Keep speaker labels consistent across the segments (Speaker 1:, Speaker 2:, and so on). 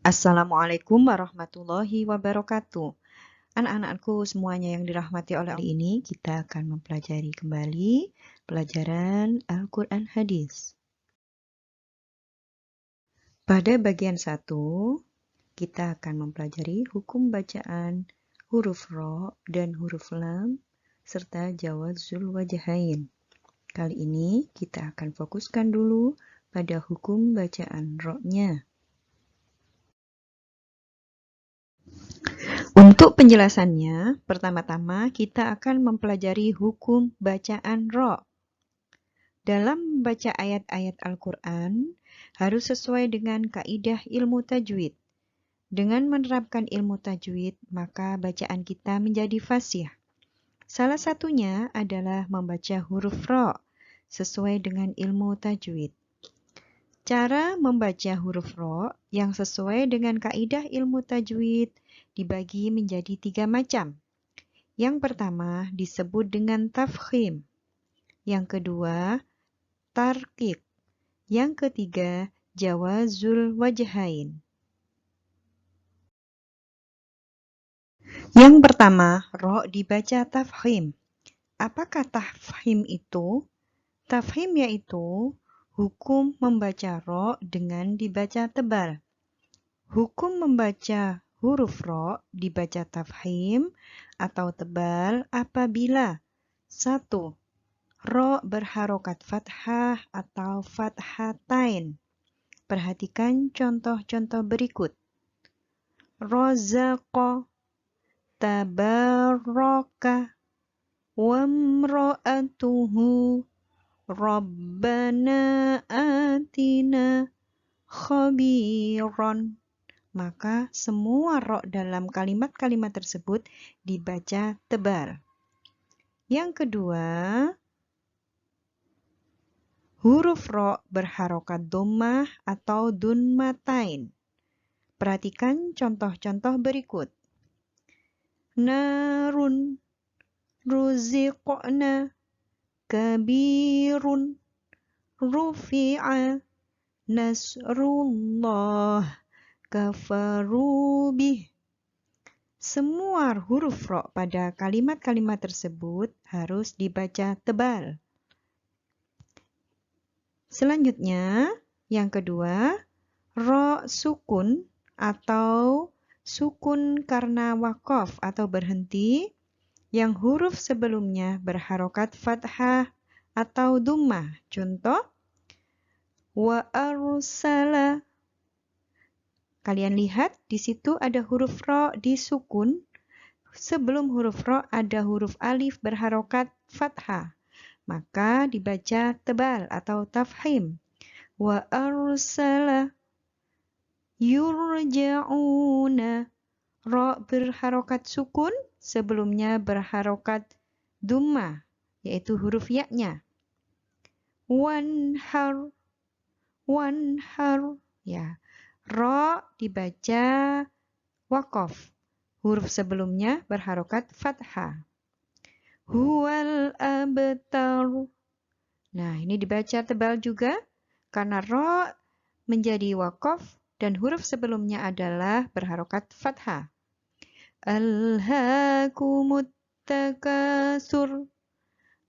Speaker 1: Assalamualaikum warahmatullahi wabarakatuh. Anak-anakku semuanya yang dirahmati oleh Allah, ini kita akan mempelajari kembali pelajaran Al-Quran Hadis. Pada bagian 1, kita akan mempelajari hukum bacaan huruf ro dan huruf lam serta jawazul wajahain. Kali ini kita akan fokuskan dulu pada hukum bacaan ro-nya. Untuk penjelasannya, pertama-tama kita akan mempelajari hukum bacaan ro. Dalam membaca ayat-ayat Al-Quran, harus sesuai dengan kaidah ilmu tajwid. Dengan menerapkan ilmu tajwid, maka bacaan kita menjadi fasih. Salah satunya adalah membaca huruf ro, sesuai dengan ilmu tajwid. Cara membaca huruf ro yang sesuai dengan kaidah ilmu tajwid dibagi menjadi 3 macam. Yang pertama disebut dengan tafkhim. Yang kedua, tarqiq. Yang ketiga, jawazul wajhain. Yang pertama, ro dibaca tafkhim. Apakah tafkhim itu? Tafkhim yaitu hukum membaca ro dengan dibaca tebal. Hukum membaca huruf ro dibaca tafkhim atau tebal apabila 1. Ro berharokat fathah atau fathatain. Perhatikan contoh-contoh berikut. Rozaqa, tabaraka, wamro'atuhu, rabbana atina, khabiron. Maka semua ro dalam kalimat-kalimat tersebut dibaca tebal. Yang kedua, huruf ro berharokat dhammah atau dunmatain. Perhatikan contoh-contoh berikut. Narun, ruziqna, kabirun, rufi'a, nasrullah, kafarubih. Semua huruf ro pada kalimat-kalimat tersebut harus dibaca tebal. Selanjutnya, yang kedua, ro sukun atau sukun karena wakof atau berhenti yang huruf sebelumnya berharokat fathah atau dhammah. Contoh, wa arsala. Kalian lihat di situ ada huruf ro disukun. Sebelum huruf ro ada huruf alif berharokat fathah. Maka dibaca tebal atau tafhim. Wa arsala yurja'una. Ro berharokat sukun, sebelumnya berharokat dhammah, yaitu huruf ya-nya. Wanhar, wanhar. Ya, ro dibaca wakof. Huruf sebelumnya berharokat fathah. Huwal abtar. Nah, ini dibaca tebal juga karena ro menjadi wakof dan huruf sebelumnya adalah berharokat fathah. Alhaakumut takasur.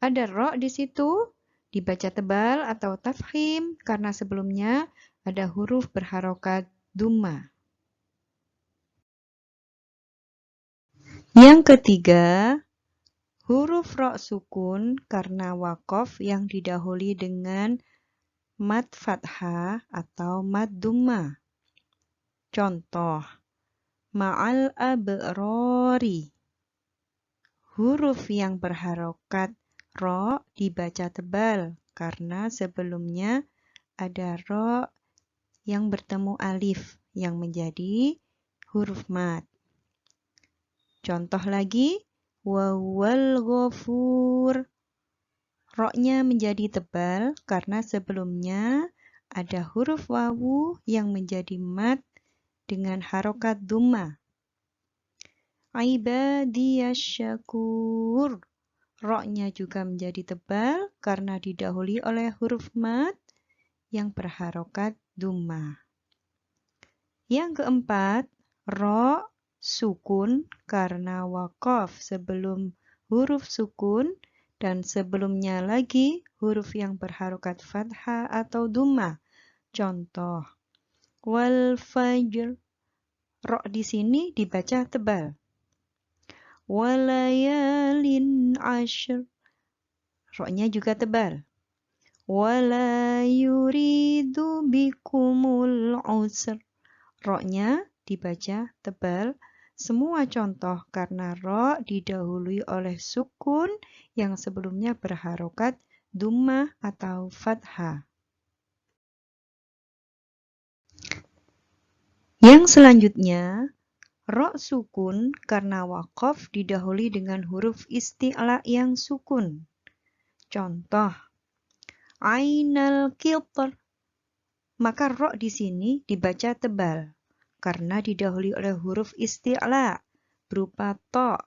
Speaker 1: Ada ro di situ dibaca tebal atau tafkhim karena sebelumnya ada huruf berharokat dhammah. Yang ketiga, huruf ro sukun karena wakof yang didahului dengan mad fathah atau mad dhammah. Contoh, ma'al abrori. Huruf yang berharokat ro dibaca tebal karena sebelumnya ada ro yang bertemu alif yang menjadi huruf mad. Contoh lagi, wawal ghafur. Ro-nya menjadi tebal karena sebelumnya ada huruf wawu yang menjadi mad dengan harokat dhammah. Ibadiyasyakur. Ro-nya juga menjadi tebal karena didahului oleh huruf mad yang berharokat dhammah. Yang keempat, ro sukun karena waqaf sebelum huruf sukun dan sebelumnya lagi huruf yang berharokat fathah atau dhammah. Contoh, wal fajr. Ro di sini dibaca tebal. Walayalin ashr. Ro-nya juga tebal. Wala yuridu bikumul usr. Ro-nya dibaca tebal. Semua contoh karena ro didahului oleh sukun yang sebelumnya berharokat dhammah atau fathah. Yang selanjutnya, ro sukun karena waqaf didahului dengan huruf isti'la yang sukun. Contoh, ainal qitr. Maka ro di sini dibaca tebal karena didahului oleh huruf isti'la berupa to.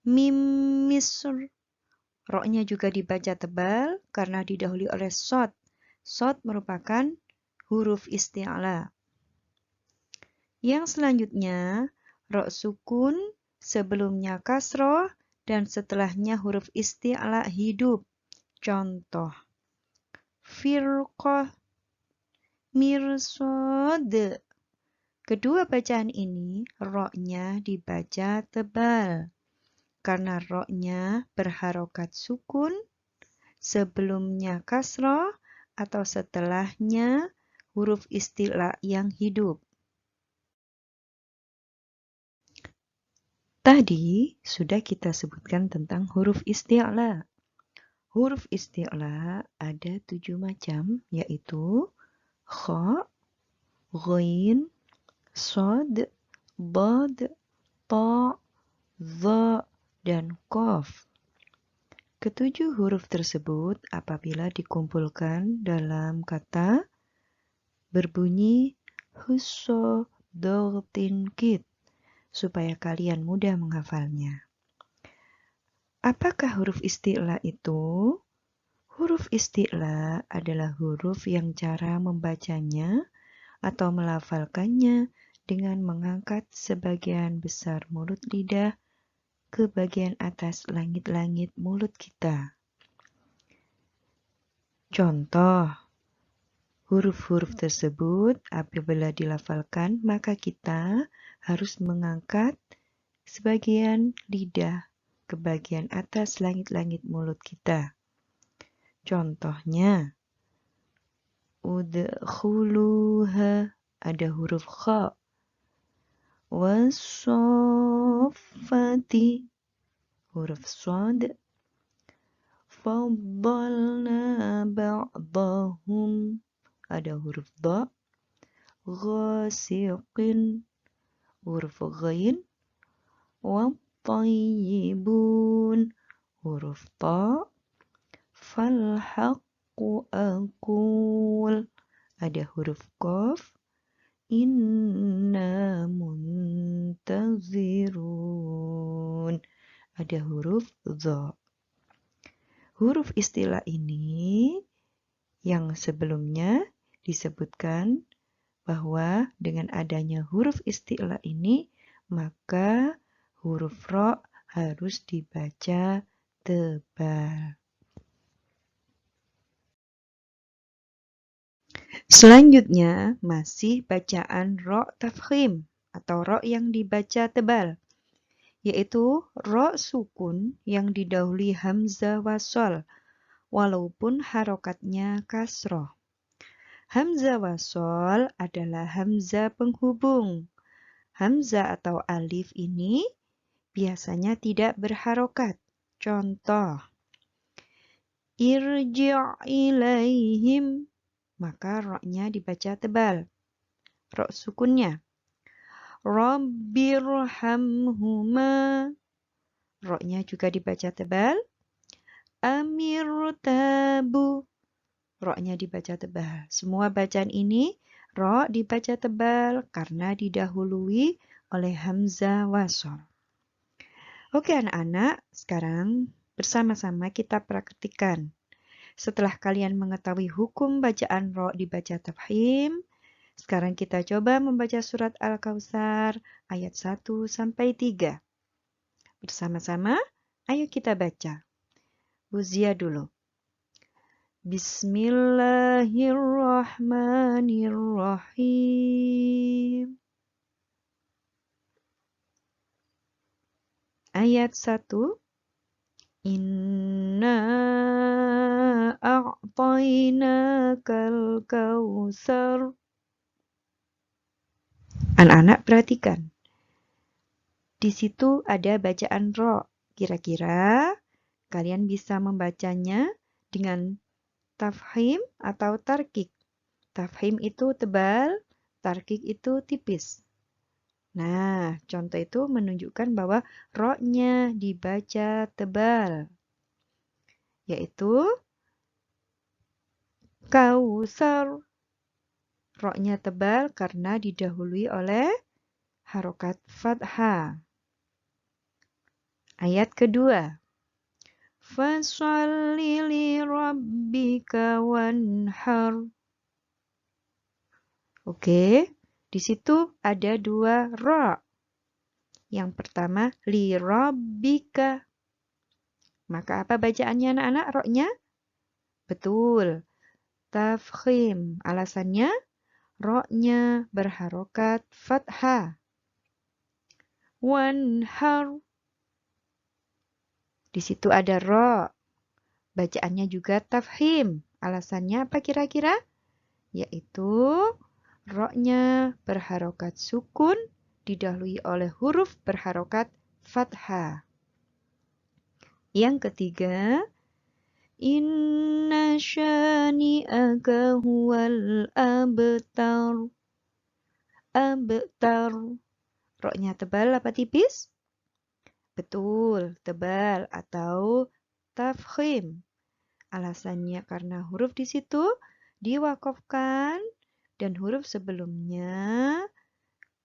Speaker 1: Mim misr. Ro-nya juga dibaca tebal karena didahului oleh shod. Shod merupakan huruf isti'la. Yang selanjutnya, ro sukun sebelumnya kasroh dan setelahnya huruf isti'la hidup. Contoh, firqah, mirsad. Kedua bacaan ini, ro-nya dibaca tebal karena ro-nya berharokat sukun, sebelumnya kasroh atau setelahnya huruf isti'la yang hidup. Tadi sudah kita sebutkan tentang huruf isti'la. Huruf isti'la ada 7 macam, yaitu kha, ghain, shad, dad, ta, dha, dan qaf. Ketujuh huruf tersebut apabila dikumpulkan dalam kata berbunyi husso dogtin kit, supaya kalian mudah menghafalnya. Apakah huruf isti'la itu? Huruf isti'la adalah huruf yang cara membacanya atau melafalkannya dengan mengangkat sebagian besar mulut lidah ke bagian atas langit-langit mulut kita. Contoh, huruf-huruf tersebut apabila dilafalkan maka kita harus mengangkat sebagian lidah ke bagian atas langit-langit mulut kita. Contohnya, udkhuluha ada huruf kha. Wassafati huruf shad. Faddalna ba'dahum ada huruf dha. Ghasiqin huruf ghain. Wattayyibun huruf ta. Falhaqqu aqul ada huruf qaf. Inna muntazirun ada huruf dha. Huruf istilah ini yang sebelumnya disebutkan bahwa dengan adanya huruf istilah ini maka huruf ro harus dibaca tebal. Selanjutnya masih bacaan ro tafkhim atau ro yang dibaca tebal, yaitu ro sukun yang didahului hamzah wasol walaupun harokatnya kasroh. Hamzah wasol adalah hamzah penghubung. Hamzah atau alif ini biasanya tidak berharokat. Contoh, irji' ilaihim, maka ro-nya dibaca tebal. Ro sukunnya. Rabbirhamhuma, ro-nya juga dibaca tebal. Amirtabu, ro-nya dibaca tebal. Semua bacaan ini ro dibaca tebal karena didahului oleh hamzah wasol. Oke anak-anak, sekarang bersama-sama kita praktikkan. Setelah kalian mengetahui hukum bacaan ro dibaca tafkhim, Sekarang kita coba membaca surat Al-Kautsar ayat 1 sampai 3. Bersama-sama, ayo kita baca. Buzia dulu. Bismillahirrahmanirrahim. Ayat 1. Inna a'tainakal kautsar. Anak-anak perhatikan. Di situ ada bacaan ro. Kira-kira kalian bisa membacanya dengan tafhim atau tarkik. Tafhim itu tebal, tarkik itu tipis. Nah, contoh itu menunjukkan bahwa ro-nya dibaca tebal, yaitu kausar. Ro-nya tebal karena didahului oleh harokat fathah. Ayat kedua. Fasholli li rabbika wanhar. Oke, di situ ada dua ro. Yang pertama li rabbika. Maka apa bacaannya anak-anak ro-nya? Betul, tafkhim. Alasannya ro-nya berharokat fathah. Wanhar. Di situ ada ro. Bacaannya juga tafhim. Alasannya apa kira-kira? Yaitu ro-nya berharokat sukun didahului oleh huruf berharokat fathah. Yang ketiga, inna syani'aka huwal abtar. Abtar. Ro-nya tebal apa tipis? Betul, tebal atau tafkhim. Alasannya karena huruf di situ diwakafkan dan huruf sebelumnya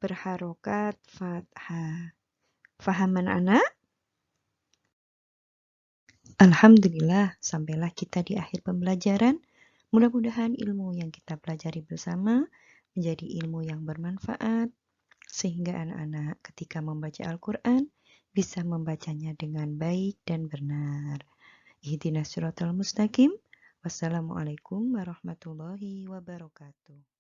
Speaker 1: berharokat fathah. Faham anak-anak? Alhamdulillah, sampailah kita di akhir pembelajaran. Mudah-mudahan ilmu yang kita pelajari bersama menjadi ilmu yang bermanfaat, sehingga anak-anak ketika membaca Al-Quran bisa membacanya dengan baik dan benar. Ihdinas siratal mustaqim. Wassalamualaikum warahmatullahi wabarakatuh.